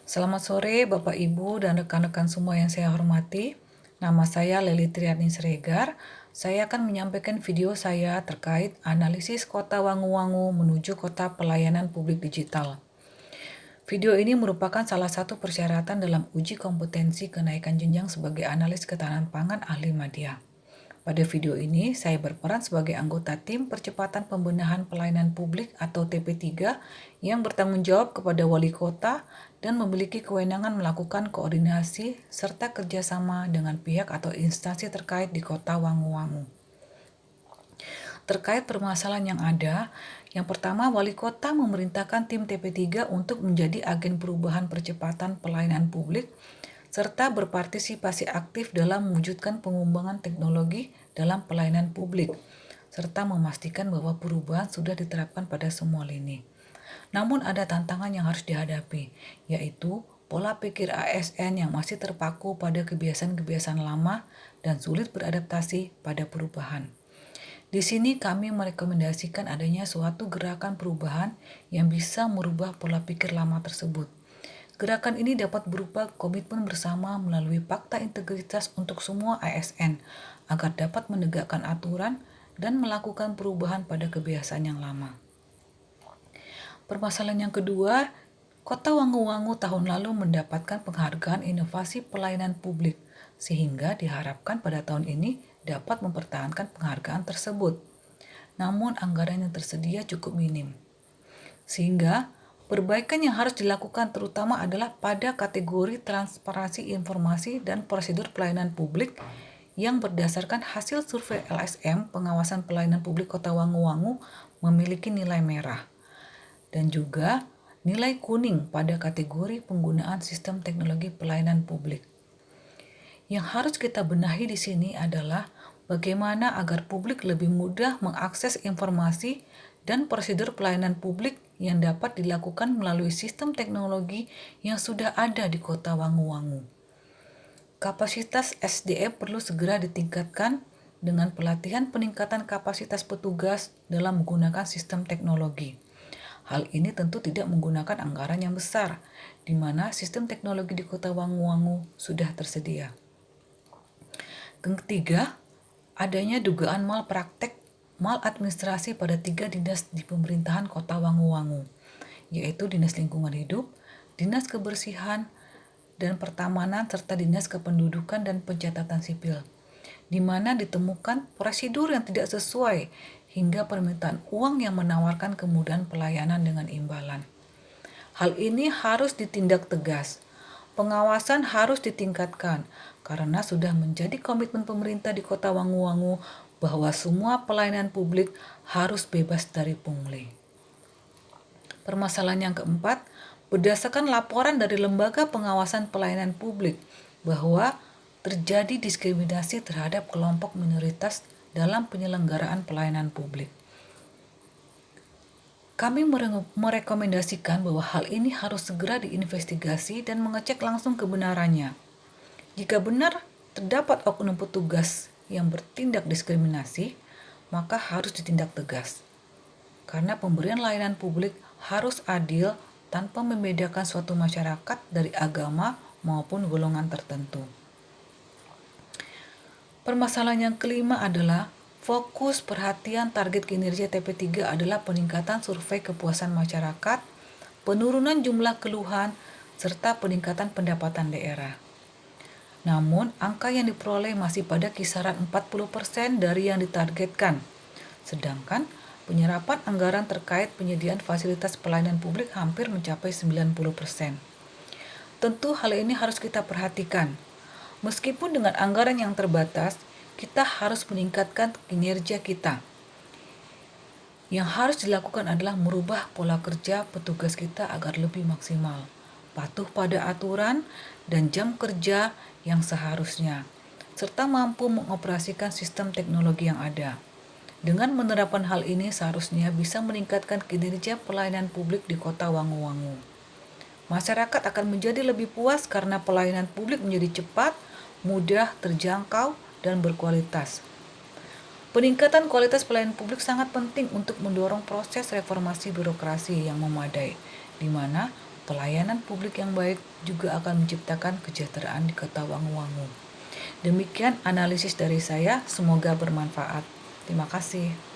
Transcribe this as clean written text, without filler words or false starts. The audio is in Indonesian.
Selamat sore Bapak Ibu dan rekan-rekan semua yang saya hormati. Nama saya Leli Triani Siregar. Saya akan menyampaikan video saya terkait analisis kota Wangu-Wangu menuju kota pelayanan publik digital. Video ini merupakan salah satu persyaratan dalam uji kompetensi kenaikan jenjang sebagai analis ketahanan pangan ahli media. Pada video ini, saya berperan sebagai anggota tim percepatan pembenahan pelayanan publik atau TP3 yang bertanggung jawab kepada wali kota dan memiliki kewenangan melakukan koordinasi serta kerjasama dengan pihak atau instansi terkait di kota Wangu-Wangu. Terkait permasalahan yang ada, yang pertama wali kota memerintahkan tim TP3 untuk menjadi agen perubahan percepatan pelayanan publik serta berpartisipasi aktif dalam mewujudkan pengembangan teknologi dalam pelayanan publik, serta memastikan bahwa perubahan sudah diterapkan pada semua lini. Namun ada tantangan yang harus dihadapi, yaitu pola pikir ASN yang masih terpaku pada kebiasaan-kebiasaan lama dan sulit beradaptasi pada perubahan. Di sini kami merekomendasikan adanya suatu gerakan perubahan yang bisa merubah pola pikir lama tersebut. Gerakan ini dapat berupa komitmen bersama melalui fakta integritas untuk semua ASN agar dapat menegakkan aturan dan melakukan perubahan pada kebiasaan yang lama. Permasalahan yang kedua, Kota Wangu-Wangu tahun lalu mendapatkan penghargaan inovasi pelayanan publik, sehingga diharapkan pada tahun ini dapat mempertahankan penghargaan tersebut. Namun anggaran yang tersedia cukup minim. Sehingga perbaikan yang harus dilakukan terutama adalah pada kategori transparansi informasi dan prosedur pelayanan publik yang berdasarkan hasil survei LSM pengawasan pelayanan publik Kota Wangu-Wangu memiliki nilai merah dan juga nilai kuning pada kategori penggunaan sistem teknologi pelayanan publik. Yang harus kita benahi di sini adalah bagaimana agar publik lebih mudah mengakses informasi dan prosedur pelayanan publik yang dapat dilakukan melalui sistem teknologi yang sudah ada di Kota Wangu-Wangu. Kapasitas SDM perlu segera ditingkatkan dengan pelatihan peningkatan kapasitas petugas dalam menggunakan sistem teknologi. Hal ini tentu tidak menggunakan anggaran yang besar, di mana sistem teknologi di Kota Wangu-Wangu sudah tersedia. Ketiga, adanya dugaan malpraktek maladministrasi pada 3 dinas di pemerintahan Kota Wangu-Wangu, yaitu Dinas Lingkungan Hidup, Dinas Kebersihan dan Pertamanan, serta Dinas Kependudukan dan Pencatatan Sipil, di mana ditemukan prosedur yang tidak sesuai hingga permintaan uang yang menawarkan kemudahan pelayanan dengan imbalan. Hal ini harus ditindak tegas. Pengawasan harus ditingkatkan karena sudah menjadi komitmen pemerintah di Kota Wangu-Wangu bahwa semua pelayanan publik harus bebas dari pungli. Permasalahan yang keempat, berdasarkan laporan dari Lembaga Pengawasan Pelayanan Publik bahwa terjadi diskriminasi terhadap kelompok minoritas dalam penyelenggaraan pelayanan publik. Kami merekomendasikan bahwa hal ini harus segera diinvestigasi dan mengecek langsung kebenarannya. Jika benar terdapat oknum petugas yang bertindak diskriminasi, maka harus ditindak tegas. Karena pemberian layanan publik harus adil tanpa membedakan suatu masyarakat dari agama maupun golongan tertentu. Permasalahan yang kelima adalah fokus perhatian target kinerja TP3 adalah peningkatan survei kepuasan masyarakat, penurunan jumlah keluhan, serta peningkatan pendapatan daerah. Namun, angka yang diperoleh masih pada kisaran 40% dari yang ditargetkan. Sedangkan, penyerapan anggaran terkait penyediaan fasilitas pelayanan publik hampir mencapai 90%. Tentu hal ini harus kita perhatikan. Meskipun dengan anggaran yang terbatas, kita harus meningkatkan kinerja kita. Yang harus dilakukan adalah merubah pola kerja petugas kita agar lebih maksimal, patuh pada aturan dan jam kerja yang seharusnya, serta mampu mengoperasikan sistem teknologi yang ada. Dengan menerapkan hal ini seharusnya bisa meningkatkan kinerja pelayanan publik di Kota Wangu-Wangu. Masyarakat akan menjadi lebih puas karena pelayanan publik menjadi cepat, mudah, terjangkau, dan berkualitas. Peningkatan kualitas pelayanan publik sangat penting untuk mendorong proses reformasi birokrasi yang memadai, di mana Pelayanan publik yang baik juga akan menciptakan kesejahteraan di Kota Wangu-Wangu. Demikian analisis dari saya, semoga bermanfaat. Terima kasih.